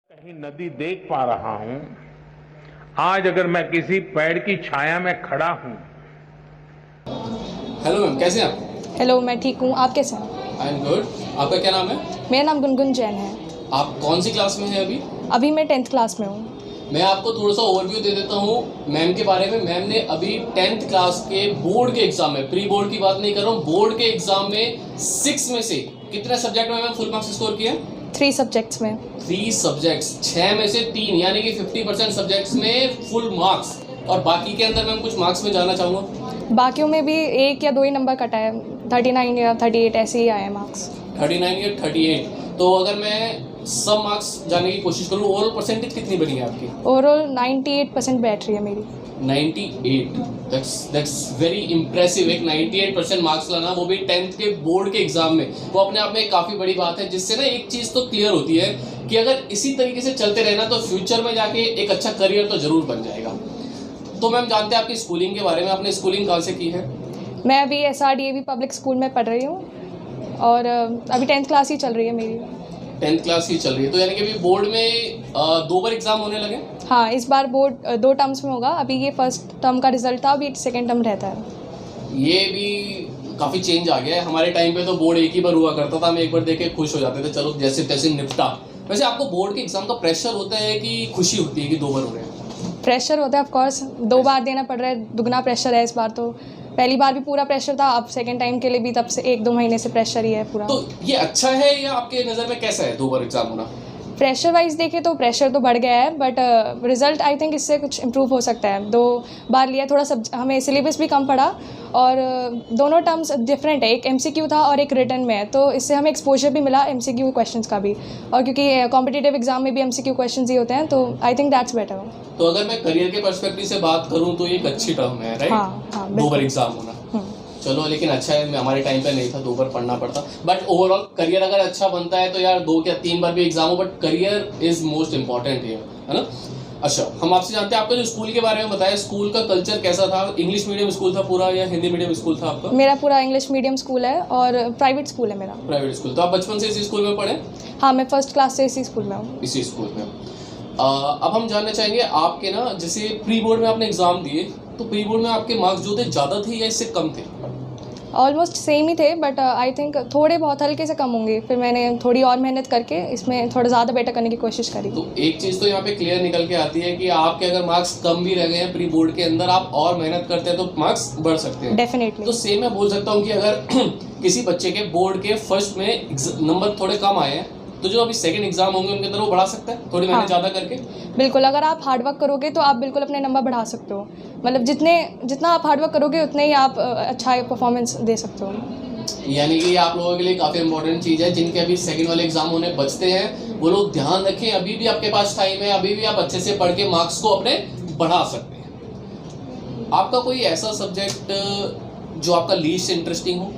कहीं नदी देख पा रहा हूं। आज अगर मैं किसी पेड़ की छाया में खड़ा हूं। हेलो मैम, कैसे हैं आप? हेलो, मैं ठीक हूँ। आप कैसे हैं? I am good. आपका क्या नाम है? मेरा नाम गुनगुन जैन है। आप कौन सी क्लास में हैं अभी? अभी मैं 10th क्लास में हूँ। मैं आपको थोड़ा सा ओवरव्यू दे देता हूँ मैम के बारे में। मैम ने अभी 10th क्लास के बोर्ड के एग्जाम में, प्री बोर्ड की बात नहीं कर रहा हूँ, बोर्ड के एग्जाम में 6 में से कितने सब्जेक्ट में मैम फुल मार्क्स स्कोर किए? 3 सब्जेक्ट्स में। 3 सब्जेक्ट्स, 6 में से 3, यानी कि 50% सब्जेक्ट्स में फुल मार्क्स। और बाकी के अंदर मैम कुछ मार्क्स में जानना चाहूँगा। बाकियों में भी 1 या 2 ही नंबर कटा है। 39 या 38 ऐसे ही आए हैं मार्क्स। 39 या 38। तो अगर मैं सब मार्क्स जानने की कोशिश करूँ, ओवरऑल परसेंटेज कितनी बनी है आपकी? ओवरऑल 98% बैठ रही है मेरी। 98, दैट्स वेरी इम्प्रेसिव। एक 98% मार्क्स लाना, वो भी 10th के बोर्ड के एग्जाम में, वो अपने आप में एक काफ़ी बड़ी बात है। जिससे ना एक चीज़ तो क्लियर होती है कि अगर इसी तरीके से चलते रहना तो फ्यूचर में जाके एक अच्छा करियर तो जरूर बन जाएगा। तो मैम जानते हैं आपकी स्कूलिंग के बारे में, आपने स्कूलिंग कहाँ से की है? मैं अभी SRDAV पब्लिक स्कूल में पढ़ रही हूँ और अभी 10th क्लास ही चल रही है मेरी। 10th क्लास ही चल रही है, तो यानी कि अभी बोर्ड में 2 बार एग्जाम होने लगे? हाँ, इस बार बोर्ड 2 टर्म्स में होगा। अभी ये फर्स्ट टर्म का रिजल्ट था, अभी सेकेंड टर्म रहता है। ये भी काफ़ी चेंज आ गया है। हमारे टाइम पे तो बोर्ड एक ही बार हुआ करता था, हम एक बार देख के खुश हो जाते थे, चलो जैसे तैसे निपटा। वैसे आपको बोर्ड के एग्जाम का प्रेशर होता है कि खुशी होती है कि 2 बार हो रहे हैं? प्रेशर होता है ऑफ कोर्स, 2 बार देना पड़ रहा है, दुगना प्रेशर है इस बार। तो पहली बार भी पूरा प्रेशर था, अब सेकंड टाइम के लिए भी तब से 1-2 महीने से प्रेशर ही है पूरा। तो ये अच्छा है या आपके नज़र में कैसा है 2 बार एग्जाम होना? प्रेशर वाइज देखें तो प्रेशर तो बढ़ गया है, बट रिजल्ट आई थिंक इससे कुछ इम्प्रूव हो सकता है। 2 बार लिया, थोड़ा हमें सिलेबस भी कम पड़ा और दोनों टर्म्स डिफरेंट है। एक MCQ था और एक रिटन में है, तो इससे हमें एक्सपोजर भी मिला MCQ क्वेश्चंस का भी। और क्योंकि कॉम्पिटिटिव एग्जाम में भी MCQ क्वेश्चंस ही होते हैं, तो आई थिंक दैट्स बेटर। तो अगर मैं करियर के पर्सपेक्टिव से बात करूँ तो ये एक अच्छी टर्म है, राइट? हाँ, 2 बार एग्जाम होना, चलो लेकिन अच्छा है। हमारे टाइम पे नहीं था, 2 बार पढ़ना पड़ता। बट ओवरऑल करियर अगर अच्छा बनता है तो यार 2 या 3 बार भी एग्जाम हो, but career is most important here, है ना? अच्छा, हम आपसे जानते हैं आपका जो स्कूल के बारे में बताया, स्कूल का कल्चर कैसा था? इंग्लिश मीडियम स्कूल था पूरा या हिंदी मीडियम स्कूल था आपका? मेरा पूरा इंग्लिश मीडियम स्कूल है और प्राइवेट स्कूल है मेरा। Private school. तो आप बचपन से इसी स्कूल में पढ़े? हाँ, मैं फर्स्ट क्लास से इसी स्कूल में हूँ। इसी स्कूल में। अब हम जानना चाहेंगे आपके ना, जैसे प्री बोर्ड में आपने एग्जाम दिए, तो प्री बोर्ड में आपके मार्क्स जो थे ज़्यादा थे या इससे कम थे? ऑलमोस्ट सेम ही थे, बट आई थिंक थोड़े बहुत हल्के से कम होंगे। फिर मैंने थोड़ी और मेहनत करके इसमें थोड़ा ज़्यादा बेटर करने की कोशिश करी। तो एक चीज़ तो यहाँ पे क्लियर निकल के आती है कि आपके अगर मार्क्स कम भी रह गए हैं प्री बोर्ड के अंदर, आप और मेहनत करते हैं तो मार्क्स बढ़ सकते हैं। डेफिनेटली। तो सेम मैं बोल सकता हूँ कि अगर किसी बच्चे के बोर्ड के फर्स्ट में नंबर थोड़े कम आए हैं, तो जो अभी सेकंड एग्जाम होंगे उनके अंदर वो बढ़ा सकता है थोड़ी मेहनत ज़्यादा करके। बिल्कुल, अगर आप हार्डवर्क करोगे तो आप बिल्कुल अपने नंबर बढ़ा सकते हो। मतलब जितना आप हार्डवर्क करोगे उतने ही आप अच्छा परफॉर्मेंस दे सकते हो। यानी कि आप लोगों के लिए काफ़ी इंपॉर्टेंट चीज़ है। जिनके अभी सेकंड वाले एग्जाम होने बचते हैं, वो लोग ध्यान रखें, अभी भी आपके पास टाइम है, अभी भी आप अच्छे से पढ़ के मार्क्स को अपने बढ़ा सकते हैं। आपका कोई ऐसा सब्जेक्ट जो आपका लीस्ट इंटरेस्टिंग हो?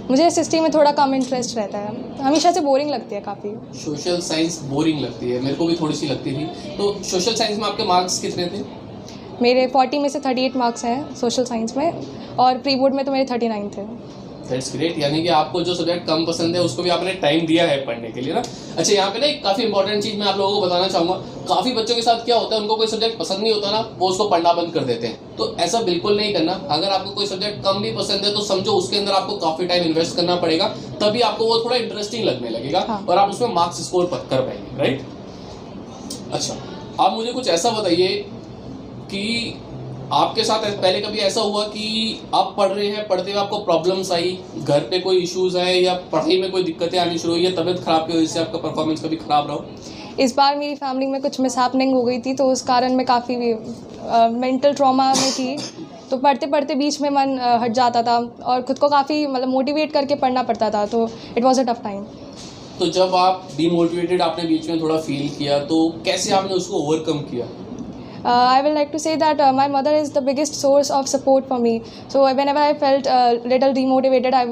मुझे हिस्ट्री में थोड़ा कम इंटरेस्ट रहता है, हमेशा से बोरिंग लगती है काफ़ी। सोशल साइंस बोरिंग लगती है, मेरे को भी थोड़ी सी लगती थी। तो सोशल साइंस में आपके मार्क्स कितने थे? मेरे 40 में से 38 मार्क्स हैं सोशल साइंस में, और प्री बोर्ड में तो मेरे 39 थे। That's great. यानी कि आपको जो सब्जेक्ट कम पसंद है उसको भी आपने टाइम दिया है पढ़ने के लिए ना। अच्छा, यहाँ पे ना एक काफ़ी इंपॉर्टेंट चीज़ मैं आप लोगों को बताना चाहूँगा। काफ़ी बच्चों के साथ क्या होता है, उनको कोई सब्जेक्ट पसंद नहीं होता ना, वो उसको पढ़ना बंद कर देते हैं। तो ऐसा बिल्कुल नहीं करना। अगर आपको कोई सब्जेक्ट कम भी पसंद है तो समझो उसके अंदर आपको काफ़ी टाइम इन्वेस्ट करना पड़ेगा, तभी आपको वो थोड़ा इंटरेस्टिंग लगने लगेगा। हाँ। और आप उसमें मार्क्स स्कोर कर पाएंगे, राइट? अच्छा, आप मुझे कुछ ऐसा बताइए कि आपके साथ पहले कभी ऐसा हुआ कि आप पढ़ रहे हैं, पढ़ते हुए आपको प्रॉब्लम्स आई, घर पे कोई इश्यूज आए या पढ़ाई में कोई दिक्कतें आनी शुरू हुई या तबीयत खराब की वजह से आपका परफॉर्मेंस कभी खराब रहा हो? इस बार मेरी फैमिली में कुछ मिसहैपनिंग हो गई थी, तो उस कारण मैं काफ़ी मेंटल ट्रॉमा में थी। तो पढ़ते पढ़ते बीच में मन हट जाता था और खुद को काफ़ी मतलब मोटिवेट करके पढ़ना पड़ता था, तो it was a tough time. तो जब आप डीमोटिवेटेड आपने बीच में थोड़ा फील किया, तो कैसे आपने उसको ओवरकम किया? I will like to say that my mother is the biggest source of support for me. So whenever I felt little demotivated, I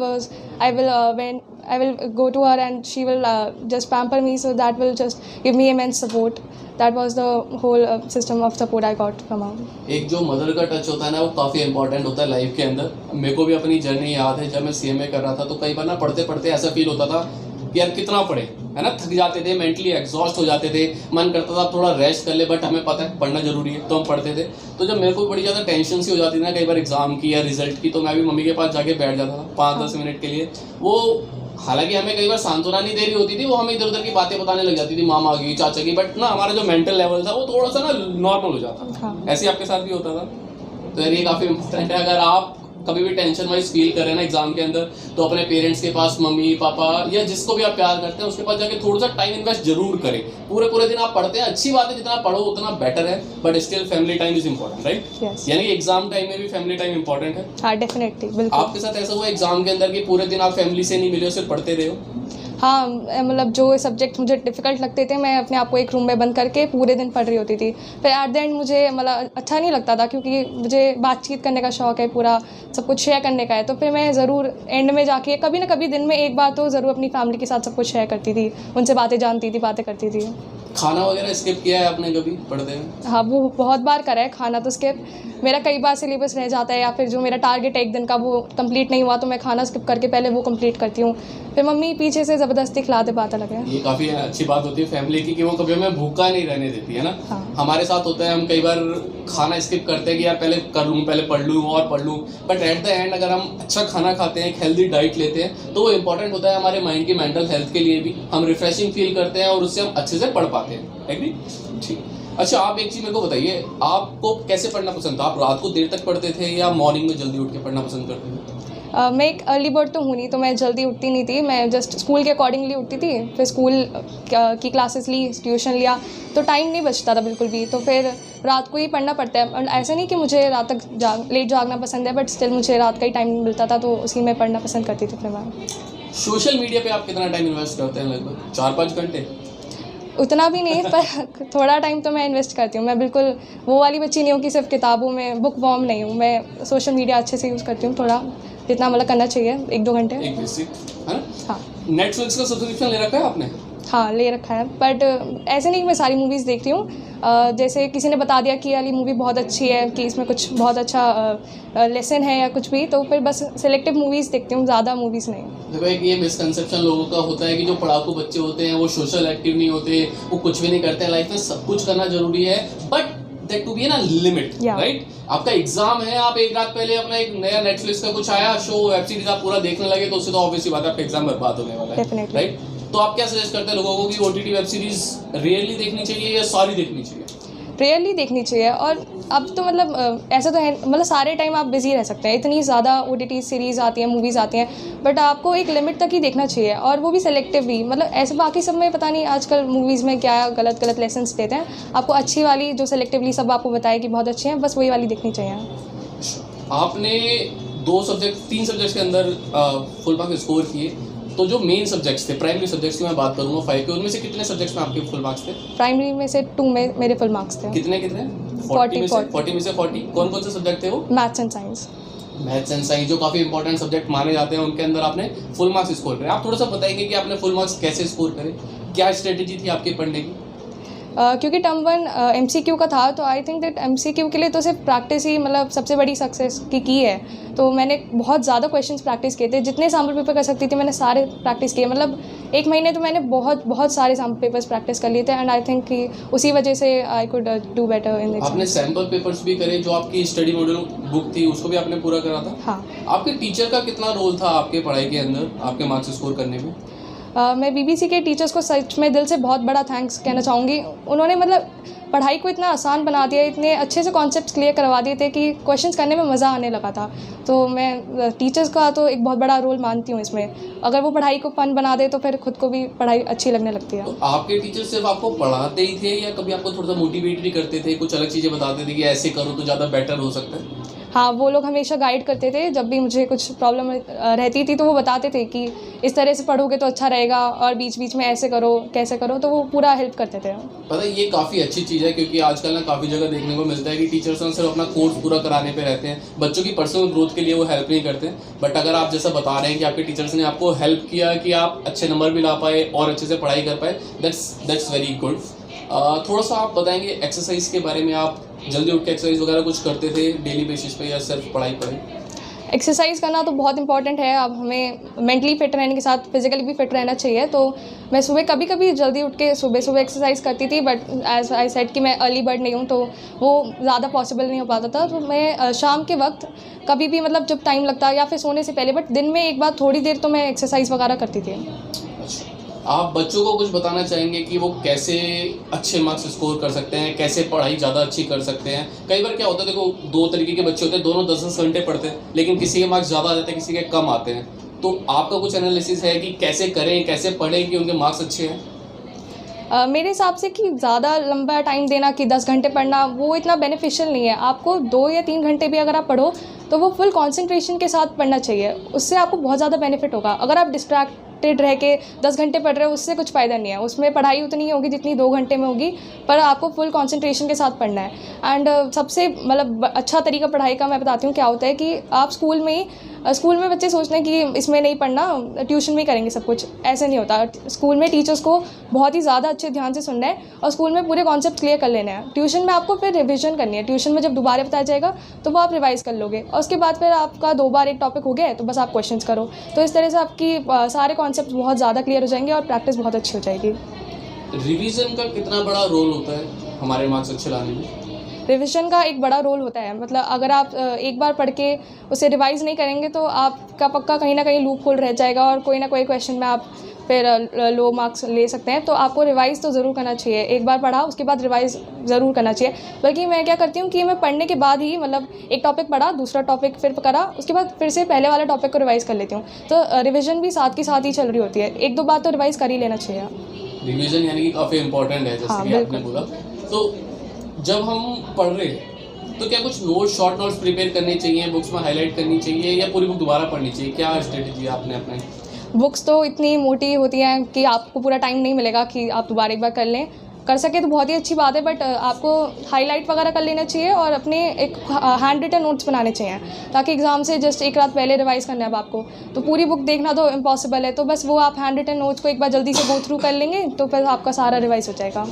will go to her and she will just pamper me. So that will just give me immense support. That was the whole system of support I got from her. एक जो mother का touch होता है ना, वो काफ़ी important होता है लाइफ के अंदर। मेरे को भी अपनी जर्नी याद है, जब मैं CMA कर रहा था तो कई बार ना पढ़ते पढ़ते ऐसा फील होता था कि यार कितना पढ़े, है ना, थक जाते थे, मेंटली एग्जॉस्ट हो जाते थे, मन करता था थोड़ा रेस्ट कर ले, बट हमें पता है पढ़ना जरूरी है तो हम पढ़ते थे। तो जब मेरे को बड़ी ज़्यादा टेंशन सी हो जाती थी ना कई बार एग्जाम की या रिजल्ट की, तो मैं भी मम्मी के पास जाके बैठ जाता था 5-10 मिनट के लिए। वो हालांकि हमें कई बार सांत्वना नहीं दे रही होती थी, वो हमें इधर उधर की बातें बताने लग जाती थी, मामा की, चाचा की, बट ना हमारा जो मेंटल लेवल था वो थोड़ा सा ना नॉर्मल हो जाता था। ऐसे आपके साथ भी होता था? तो यार ये काफ़ी इंपॉर्टेंट है। अगर आप कभी भी टेंशन वाइज फील करें ना एग्जाम के अंदर, तो अपने पेरेंट्स के पास, मम्मी पापा या जिसको भी आप प्यार करते हैं उसके पास जाके थोड़ा सा टाइम इन्वेस्ट जरूर करें। पूरे दिन आप पढ़ते हैं, अच्छी बात है, जितना पढ़ो उतना बेटर है, but still family time is important, right? यानी कि एग्जाम टाइम में भी फैमिली टाइम इंपॉर्टेंट है। हाँ, डेफिनेटली, बिल्कुल। आपके साथ ऐसा हुआ एग्जाम के अंदर कि पूरे दिन आप फैमिली से नहीं मिले हो, सिर्फ पढ़ते रहे हो? हाँ, मतलब जो सब्जेक्ट मुझे डिफ़िकल्ट लगते थे, मैं अपने आप को एक रूम में बंद करके पूरे दिन पढ़ रही होती थी। फिर एट द एंड मुझे मतलब अच्छा नहीं लगता था, क्योंकि मुझे बातचीत करने का शौक़ है, पूरा सब कुछ शेयर करने का है। तो फिर मैं ज़रूर एंड में जाके कभी ना कभी दिन में एक बार तो ज़रूर अपनी फैमिली के साथ सब कुछ शेयर करती थी, उनसे बातें जानती थी, बातें करती थी। खाना वगैरह स्किप किया है आपने कभी पढ़ते में? हाँ, वो बहुत बार करा है खाना तो स्किप। मेरा कई बार सिलेबस रह जाता है, या फिर जो मेरा टारगेट है एक दिन का वो कंप्लीट नहीं हुआ, तो मैं खाना स्किप करके पहले वो कंप्लीट करती हूँ। फिर मम्मी पीछे से ज़बरदस्ती खिलाते पाते लगे। ये काफ़ी अच्छी बात होती है फैमिली की कि वो कभी हमें भूखा नहीं रहने देती है ना। हाँ। हमारे साथ होता है, हम कई बार खाना स्किप करते हैं कि यार पहले कर लूँ, पहले पढ़ लूँ और पढ़ लूँ, बट एट द एंड अगर हम अच्छा खाना खाते हैं, एक हेल्दी डाइट लेते हैं, तो वो इंपॉर्टेंट होता है हमारे माइंड की मेंटल हेल्थ के लिए भी। हम रिफ्रेशिंग फील करते हैं और उससे हम अच्छे से पढ़ पाते हैं। एग्री? ठीक। अच्छा, आप एक चीज़ मेरे को बताइए, आपको कैसे पढ़ना पसंद था? आप रात को देर तक पढ़ते थे या मॉर्निंग में जल्दी उठ के पढ़ना पसंद करते थे? मैं एक अर्ली बर्ड तो हूँ नहीं, तो मैं जल्दी उठती नहीं थी। मैं जस्ट स्कूल के अकॉर्डिंगली उठती थी। फिर स्कूल की क्लासेस ली, ट्यूशन लिया, तो टाइम नहीं बचता था बिल्कुल भी। तो फिर रात को ही पढ़ना पड़ता है। और ऐसा नहीं कि मुझे रात तक लेट जागना पसंद है, बट स्टिल मुझे रात का ही टाइम मिलता था, तो उसी में पढ़ना पसंद करती थी। फिर मैं सोशल मीडिया पे आप कितना टाइम इन्वेस्ट करते हैं? लगभग 4-5 घंटे? उतना भी नहीं, पर थोड़ा टाइम तो मैं इन्वेस्ट करती हूँ। मैं बिल्कुल वो वाली बच्ची नहीं हूँ कि सिर्फ किताबों में बुक वॉर्म नहीं हूँ। मैं सोशल मीडिया अच्छे से यूज़ करती हूँ, थोड़ा जितना मतलब करना चाहिए, 1-2 घंटे। एक बेसिक, है ना? हाँ। नेटफ्लिक्स का सब्सक्रिप्शन ले रखा है आपने? हाँ, ले रखा है, बट ऐसे नहीं कि मैं सारी मूवीज़ देखती हूँ। जैसे किसी ने बता दिया कि ये वाली मूवी बहुत अच्छी है, कि इसमें कुछ बहुत अच्छा लेसन है या कुछ भी, तो फिर बस सिलेक्टिव मूवीज़ देखती हूँ, ज़्यादा मूवीज़ नहीं। देखो, एक ये मिसकंसेप्शन लोगों का होता है कि जो पढ़ाकू बच्चे होते हैं वो सोशल एक्टिव नहीं होते, वो कुछ भी नहीं करते हैं लाइफ में। सब कुछ करना जरूरी है, but that to be in a limit, right? आपका एग्जाम है, आप एक रात पहले अपना एक नया नेटफ्लिक्स का कुछ आया शो, वेब सीरीज आप पूरा देखने लगे, तो उससे तो ऑब्वियसली बात है आपका एग्जाम बर्बाद होने वाला है, राइट? तो आप क्या सजेस्ट करते हैं लोगों को कि ओटीटी वेब सीरीज रियली देखनी चाहिए या सारी देखनी चाहिए? रियली देखनी चाहिए। और अब तो मतलब ऐसा तो है, मतलब सारे टाइम आप बिजी रह सकते हैं, इतनी ज़्यादा ओटीटी सीरीज़ आती हैं, मूवीज़ आती हैं, बट आपको एक लिमिट तक ही देखना चाहिए, और वो भी सेलेक्टिव भी। मतलब ऐसे बाकी सब में पता नहीं आजकल मूवीज़ में क्या गलत गलत लेसन्स देते हैं। आपको अच्छी वाली जो सेलेक्टिवली सब आपको बताए कि बहुत अच्छी हैं, बस वही वाली देखनी चाहिए। आपने 3 सब्जेक्ट्स के अंदर फुल मार्क्स स्कोर किए, तो जो मेन सब्जेक्ट्स थे, प्राइमरी सब्जेक्ट्स की मैं बात करूँगा 5 के, उनमें से कितने सब्जेक्ट्स में आपके फुल मार्क्स थे? प्राइमरी में से 2 में मेरे फुल मार्क्स थे। कितने? 40 में से 40। कौन कौन से सब्जेक्ट थे वो? Maths and science. Maths and science जो काफ़ी इंपॉर्टेंट सब्जेक्ट माने जाते हैं, उनके अंदर आपने फुल मार्क्स स्कोर करे। आप थोड़ा सा बताएंगे कि आपने फुल मार्क्स कैसे स्कोर करे, क्या स्ट्रेटेजी थी आपके पढ़ने की? क्योंकि टर्म 1 MCQ का था, तो आई थिंक दैट MCQ के लिए तो सिर्फ प्रैक्टिस ही मतलब सबसे बड़ी सक्सेस की है। तो मैंने बहुत ज़्यादा क्वेश्चंस प्रैक्टिस किए थे, जितने सैम्पल पेपर कर सकती थी मैंने सारे प्रैक्टिस किए। मतलब 1 महीने तो मैंने बहुत सारे सैम्पल पेपर्स प्रैक्टिस कर लिए थे, एंड आई थिंक कि उसी वजह से I could do better in this. आपने सैम्पल पेपर्स भी करे, जो आपकी स्टडी मॉड्यूल बुक थी उसको भी आपने पूरा करा था? हाँ। आपके टीचर का कितना रोल था आपके पढ़ाई के अंदर, आपके मार्क्स स्कोर करने में? मैं BBC के टीचर्स को सच में दिल से बहुत बड़ा थैंक्स कहना चाहूँगी। उन्होंने मतलब पढ़ाई को इतना आसान बना दिया, इतने अच्छे से कॉन्सेप्ट्स क्लियर करवा दिए थे कि क्वेश्चंस करने में मज़ा आने लगा था। तो मैं टीचर्स का तो एक बहुत बड़ा रोल मानती हूँ इसमें। अगर वो पढ़ाई को फन बना दे तो फिर खुद को भी पढ़ाई अच्छी लगने लगती है। तो आपके टीचर सिर्फ आपको पढ़ाते ही थे या कभी आपको थोड़ा सा मोटिवेट भी करते थे, कुछ अलग चीज़ें बताते थे कि ऐसे करो तो ज़्यादा बेटर हो सकता है? हाँ, वो लोग हमेशा गाइड करते थे। जब भी मुझे कुछ प्रॉब्लम रहती थी तो वो बताते थे कि इस तरह से पढ़ोगे तो अच्छा रहेगा, और बीच बीच में ऐसे करो, कैसे करो, तो वो पूरा हेल्प करते थे। पता है, ये काफ़ी अच्छी चीज़ है, क्योंकि आजकल ना काफ़ी जगह देखने को मिलता है कि टीचर्स ना सिर्फ अपना कोर्स पूरा कराने पे रहते हैं, बच्चों की पर्सनल ग्रोथ के लिए वो हेल्प नहीं करते। बट अगर आप जैसा बता रहे हैं कि आपके टीचर्स ने आपको हेल्प किया कि आप अच्छे नंबर भी ला पाए और अच्छे से पढ़ाई कर पाए, दैट्स वेरी गुड। थोड़ा सा आप बताएंगे एक्सरसाइज के बारे में। आप जल्दी उठ के एक्सरसाइज वगैरह कुछ करते थे डेली बेसिस पे या सिर्फ पढ़ाई? एक्सरसाइज करना तो बहुत इंपॉर्टेंट है। अब हमें मेंटली फिट रहने के साथ फिजिकली भी फिट रहना चाहिए। तो मैं सुबह कभी कभी जल्दी उठ के सुबह एक्सरसाइज करती थी, बट एज आई सेड कि मैं अर्ली बर्ड नहीं हूँ, तो वो ज़्यादा पॉसिबल नहीं हो पाता था। तो मैं शाम के वक्त कभी भी मतलब जब टाइम लगता या फिर सोने से पहले, बट दिन में एक बार थोड़ी देर तो मैं एक्सरसाइज वगैरह करती थी। अच्छा, आप बच्चों को कुछ बताना चाहेंगे कि वो कैसे अच्छे मार्क्स स्कोर कर सकते हैं, कैसे पढ़ाई ज़्यादा अच्छी कर सकते हैं? कई बार क्या होता है, देखो दो तरीके के बच्चे होते हैं, दोनों 10-10 घंटे पढ़ते हैं, लेकिन किसी के मार्क्स ज़्यादा आ जाते हैं, किसी के कम आते हैं। तो आपका कुछ एनालिसिस है कि कैसे करें, कैसे पढ़ें कि उनके मार्क्स अच्छे हैं? मेरे हिसाब से कि ज़्यादा लंबा टाइम देना कि 10 घंटे पढ़ना वो इतना बेनिफिशियल नहीं है। आपको 2 या 3 घंटे भी अगर आप पढ़ो तो वो फुल कंसंट्रेशन के साथ पढ़ना चाहिए, उससे आपको बहुत ज़्यादा बेनिफिट होगा। अगर आप डिस्ट्रैक्टेड रह के 10 घंटे पढ़ रहे हो उससे कुछ फ़ायदा नहीं है, उसमें पढ़ाई उतनी होगी जितनी 2 घंटे में होगी, पर आपको फुल कंसंट्रेशन के साथ पढ़ना है। एंड सबसे मतलब अच्छा तरीका पढ़ाई का मैं बताती हूँ क्या होता है कि आप स्कूल में बच्चे सोचते हैं कि इसमें नहीं पढ़ना, ट्यूशन में करेंगे सब कुछ, ऐसे नहीं होता। स्कूल में टीचर्स को बहुत ही ज़्यादा अच्छे ध्यान से सुनना है और स्कूल में पूरे कॉन्सेप्ट क्लियर कर लेने हैं। ट्यूशन में आपको फिर रिवीजन करनी है, ट्यूशन में जब दोबारा बताया जाएगा तो वो आप रिवाइज़ कर लोगे और उसके बाद फिर आपका 2 बार एक टॉपिक हो गया तो बस आप क्वेश्चंस करो। तो इस तरह से आपकी सारे कॉन्सेप्ट बहुत ज़्यादा क्लियर हो जाएंगे और प्रैक्टिस बहुत अच्छी हो जाएगी। रिवीजन का कितना बड़ा रोल होता है हमारे मार्क्स अच्छे लाने में? रिविज़न का एक बड़ा रोल होता है। मतलब अगर आप एक बार पढ़ के उसे रिवाइज़ नहीं करेंगे तो आपका पक्का कहीं ना कहीं लूप होल रह जाएगा और कोई ना कोई क्वेश्चन में आप फिर लो मार्क्स ले सकते हैं। तो आपको रिवाइज़ तो ज़रूर करना चाहिए, एक बार पढ़ा उसके बाद रिवाइज़ ज़रूर करना चाहिए। बल्कि मैं क्या करती हूँ कि मैं पढ़ने के बाद ही मतलब एक टॉपिक पढ़ा, दूसरा टॉपिक फिर करा, उसके बाद फिर से पहले वाले टॉपिक को रिवाइज़ कर लेती हूँ। तो रिविज़न भी साथ के साथ ही चल रही होती है, 1-2 बार तो रिवाइज़ कर ही लेना चाहिए। रिवीजन यानी कि काफ़ी इंपॉर्टेंट है, जैसे कि आपने बोला। तो जब हम पढ़ रहे हैं तो क्या कुछ नोट्स, शॉर्ट नोट्स प्रिपेयर करने चाहिए, बुक्स में हाईलाइट करनी चाहिए या पूरी बुक दोबारा पढ़नी चाहिए? क्या स्ट्रेटेजी आपने अपनाई? बुक्स तो इतनी मोटी होती हैं कि आपको पूरा टाइम नहीं मिलेगा कि आप दोबारा एक बार कर लें। कर सके तो बहुत ही अच्छी बात है, बट आपको हाईलाइट वगैरह कर लेना चाहिए और अपने एक हैंड रिटन नोट्स बनाने चाहिए, ताकि एग्ज़ाम से जस्ट एक रात पहले रिवाइज़ करना है अब आपको, तो पूरी बुक देखना तो इम्पॉसिबल है। तो बस वो आप हैंड रिटन नोट्स को एक बार जल्दी से गो थ्रू कर लेंगे तो फिर आपका सारा रिवाइज़ हो जाएगा।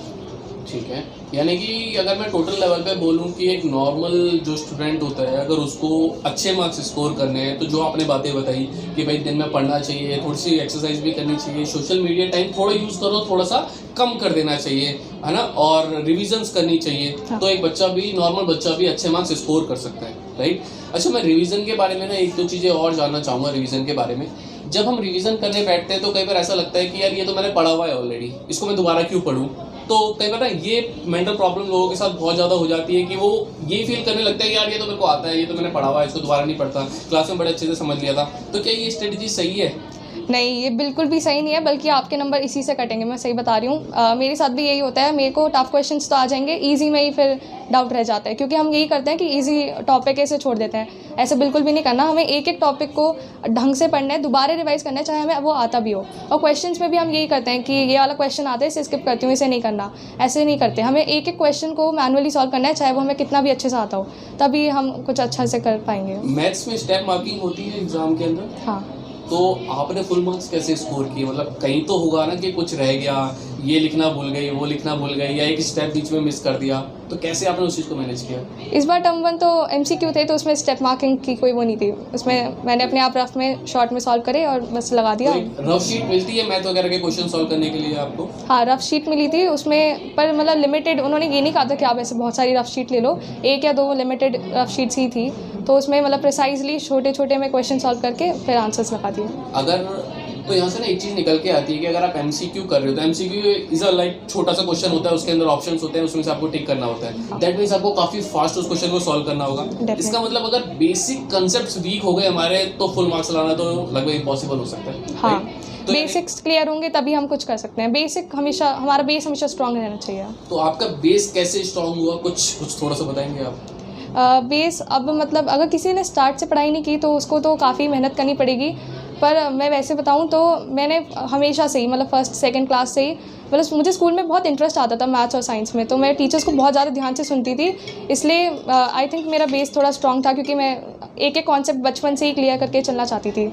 ठीक है, यानी कि अगर मैं टोटल लेवल पे बोलूँ कि एक नॉर्मल जो स्टूडेंट होता है, अगर उसको अच्छे मार्क्स स्कोर करने हैं तो जो आपने बातें बताई कि भाई दिन में पढ़ना चाहिए, थोड़ी सी एक्सरसाइज भी करनी चाहिए, सोशल मीडिया टाइम थोड़ा यूज़ करो, थोड़ा सा कम कर देना चाहिए, है ना, और रिविजन्स करनी चाहिए। हाँ। तो एक बच्चा भी, नॉर्मल बच्चा भी अच्छे मार्क्स स्कोर कर सकता है, राइट। अच्छा, मैं रिविज़न के बारे में ना 1-2 चीज़ें और जानना चाहूँगा रिविज़न के बारे में। जब हम रिवीजन करने बैठते हैं तो कई बार ऐसा लगता है कि यार ये तो मैंने पढ़ा हुआ है ऑलरेडी, इसको मैं दोबारा क्यों पढूं। तो कई बार ना ये मेंटल प्रॉब्लम लोगों के साथ बहुत ज़्यादा हो जाती है कि वो ये फील करने लगता है कि यार ये तो मेरे को आता है, ये तो मैंने पढ़ा हुआ है, इसको दोबारा नहीं पढ़ता, क्लास में बड़े अच्छे से समझ लिया था। तो क्या ये स्ट्रेटजी सही है? नहीं, ये बिल्कुल भी सही नहीं है, बल्कि आपके नंबर इसी से कटेंगे, मैं सही बता रही हूँ। मेरे साथ भी यही होता है, मेरे को टफ क्वेश्चंस तो आ जाएंगे, इजी में ही फिर डाउट रह जाता है, क्योंकि हम यही करते हैं कि इजी टॉपिक ऐसे छोड़ देते हैं। ऐसे बिल्कुल भी नहीं करना, हमें एक एक टॉपिक को ढंग से पढ़ना है, दोबारा रिवाइज़ करना है, चाहे हमें वो आता भी हो। और क्वेश्चंस में भी हम यही करते हैं कि ये वाला क्वेश्चन आता है, इसे स्किप करती हूँ, इसे नहीं करना, ऐसे नहीं करते। हमें एक एक क्वेश्चन को मैनुअली सॉल्व करना है, चाहे वो हमें कितना भी अच्छे से आता हो, तभी हम कुछ अच्छा से कर पाएंगे। मैथ्स में स्टेप मार्किंग होती है एग्जाम के अंदर? हाँ। तो आपने फुल मार्क्स कैसे स्कोर किए? मतलब कहीं तो होगा ना कि कुछ रह गया, ये लिखना भूल गई, वो लिखना भूल गई, या एक स्टेप बीच में मिस कर दिया, तो कैसे आपने उस चीज़ को मैनेज किया? इस बार टर्म 1 तो MCQ थे, तो उसमें स्टेप मार्किंग की कोई वो नहीं थी, उसमें मैंने अपने आप रफ में शॉर्ट में सॉल्व करे और बस लगा दिया। तो रफ शीट मिलती है मैथ वगैरह के क्वेश्चन सॉल्व करने के लिए आपको? हाँ, रफ शीट मिली थी उसमें, पर मतलब लिमिटेड, उन्होंने ये नहीं कहा था कि आप ऐसे बहुत सारी रफ शीट ले लो, 1 या 2 लिमिटेड रफ शीट्स ही थी, तो उसमें मतलब प्रिसाइजली छोटे छोटे में क्वेश्चन सॉल्व करके फिर आंसर्स लगा दिए। अगर तो यहाँ से ना एक चीज़ निकल के आती है कि अगर आप MCQ कर रहे हो तो MCQ इज अ लाइक छोटा सा क्वेश्चन होता है, उसके अंदर ऑप्शंस होते हैं, उसमें से आपको टिक करना होता है। दैट मीन्स आपको काफ़ी फास्ट उस क्वेश्चन को सॉल्व करना होगा। इसका मतलब अगर बेसिक कंसेप्ट्स वीक हो गए हमारे तो फुल मार्क्स लाना तो लगभग इम्पॉसिबल हो सकता है। हाँ, तो बेसिक्स क्लियर होंगे तभी हम कुछ कर सकते हैं। बेसिक हमेशा, हमारा बेस हमेशा स्ट्रांग रहना चाहिए। तो आपका बेस कैसे स्ट्रांग हुआ, कुछ थोड़ा सा बताएंगे आप? बेस अब मतलब अगर किसी ने स्टार्ट से पढ़ाई नहीं की तो उसको तो काफ़ी मेहनत करनी पड़ेगी, पर मैं वैसे बताऊं तो मैंने हमेशा से ही मतलब फर्स्ट सेकंड क्लास से ही मतलब मुझे स्कूल में बहुत इंटरेस्ट आता था मैथ्स और साइंस में, तो मैं टीचर्स को बहुत ज़्यादा ध्यान से सुनती थी, इसलिए आई थिंक मेरा बेस थोड़ा स्ट्रॉन्ग था, क्योंकि मैं एक एक कॉन्सेप्ट बचपन से ही क्लियर करके चलना चाहती थी।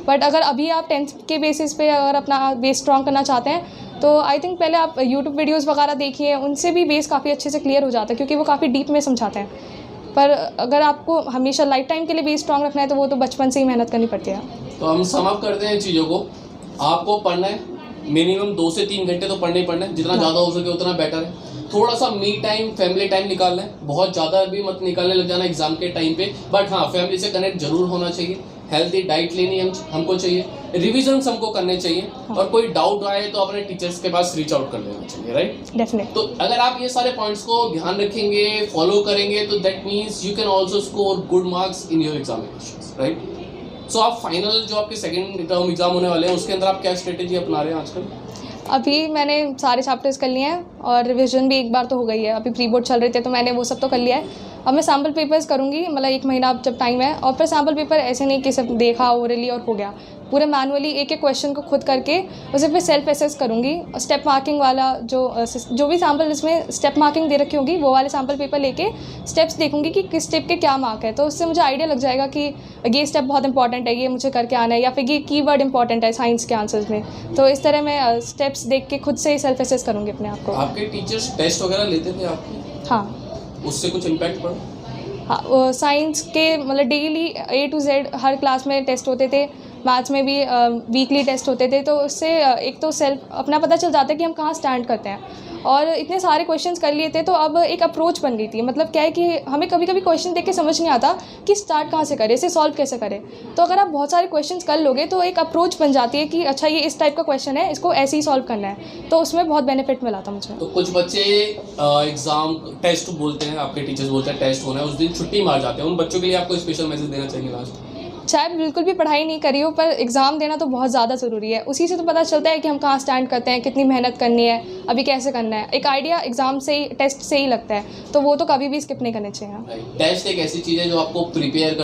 बट अगर अभी आप 10th के बेसिस पे अगर अपना बेस स्ट्रॉन्ग करना चाहते हैं तो आई थिंक पहले आप यूट्यूब वीडियोज़ वगैरह देखिए, उनसे भी बेस काफ़ी अच्छे से क्लियर हो जाता है, क्योंकि वो काफ़ी डीप में समझाते हैं। पर अगर आपको हमेशा लाइफ टाइम के लिए भी स्ट्रांग रखना है तो वो तो बचपन से ही मेहनत करनी पड़ती है। तो हम सम अप करते हैं चीज़ों को। आपको पढ़ना है, मिनिमम 2 से 3 घंटे तो पढ़ना ही पढ़ना है, जितना ज़्यादा हो सके उतना बेटर है। थोड़ा सा मी टाइम, फैमिली टाइम निकालना है, बहुत ज़्यादा भी मत निकालने लग जाना एग्जाम के टाइम पे, बट हाँ फैमिली से कनेक्ट जरूर होना चाहिए। हेल्थी डाइट लेनी हमको चाहिए, रिविजन्स हमको करने चाहिए, और कोई डाउट आए तो अपने टीचर्स के पास रीच आउट कर लेना चाहिए, राइट? डेफिनेट। तो अगर आप ये सारे पॉइंट्स को ध्यान रखेंगे, फॉलो करेंगे, तो that means you can also score good marks in your examinations, right? So आप फाइनल जो आपके सेकंड टर्म एग्जाम होने वाले हैं उसके अंदर आप क्या स्ट्रेटेजी अपना रहे हैं आजकल? अभी मैंने सारे चैप्टर्स कर लिए हैं और रिवीजन भी एक बार तो हो गई है। अभी प्री बोर्ड चल रहे थे तो मैंने वो सब तो कर लिया है। अब मैं सैम्पल पेपर्स करूँगी, मतलब 1 महीना अब जब टाइम है, और फिर सैम्पल पेपर ऐसे नहीं कि सिर्फ देखा ओरली और हो गया, पूरे मैनुअली एक एक क्वेश्चन को खुद करके उसे फिर सेल्फ एसेस करूँगी। स्टेप मार्किंग वाला जो भी सैम्पल इसमें स्टेप मार्किंग दे रखी होगी वो वाले सैम्पल पेपर लेके स्टेप्स देखूँगी कि किस स्टेप के क्या मार्क है, तो उससे मुझे आइडिया लग जाएगा कि ये स्टेप बहुत इंपॉर्टेंट है, ये मुझे करके आना है, या फिर ये कीवर्ड इंपॉर्टेंट है साइंस के आंसर्स में। तो इस तरह मैं स्टेप्स देख के खुद से ही सेल्फ एसेस करूँगी अपने आप को। आपके टीचर्स टेस्ट वगैरह लेते थे आपके? हाँ, उससे कुछ इम्पैक्ट पड़ा? हाँ, साइंस के मतलब daily A to Z her class में टेस्ट होते थे, मैथ्स में भी वीकली टेस्ट होते थे, तो उससे एक तो सेल्फ अपना पता चल जाता है कि हम कहाँ स्टैंड करते हैं। और इतने सारे क्वेश्चंस कर लिए थे तो अब एक अप्रोच बन गई थी। मतलब क्या है कि हमें कभी कभी क्वेश्चन देख के समझ नहीं आता कि स्टार्ट कहाँ से करें, इसे सॉल्व कैसे करें। तो अगर आप बहुत सारे क्वेश्चंस कर लोगे तो एक अप्रोच बन जाती है कि अच्छा ये इस टाइप का क्वेश्चन है, इसको ऐसे ही सॉल्व करना है, तो उसमें बहुत बेनिफिट मिला था मुझे। तो कुछ बच्चे एग्जाम टेस्ट बोलते हैं, आपके टीचर्स बोलते हैं टेस्ट होना है, उस दिन छुट्टी मार जाते हैं, उन बच्चों के लिए आपको स्पेशल मैसेज देना चाहिए लास्ट? चाहे बिल्कुल भी पढ़ाई नहीं करी हो, पर एग्ज़ाम देना तो बहुत ज़्यादा ज़रूरी है। उसी से तो पता चलता है कि हम कहाँ स्टैंड करते हैं, कितनी मेहनत करनी है, अभी कैसे करना है। एक आइडिया एग्ज़ाम से ही, टेस्ट से ही लगता है, तो वो तो कभी भी स्किप नहीं करने चाहिए। टेस्ट एक ऐसी चीज़ है जो आपको प्रिपेयर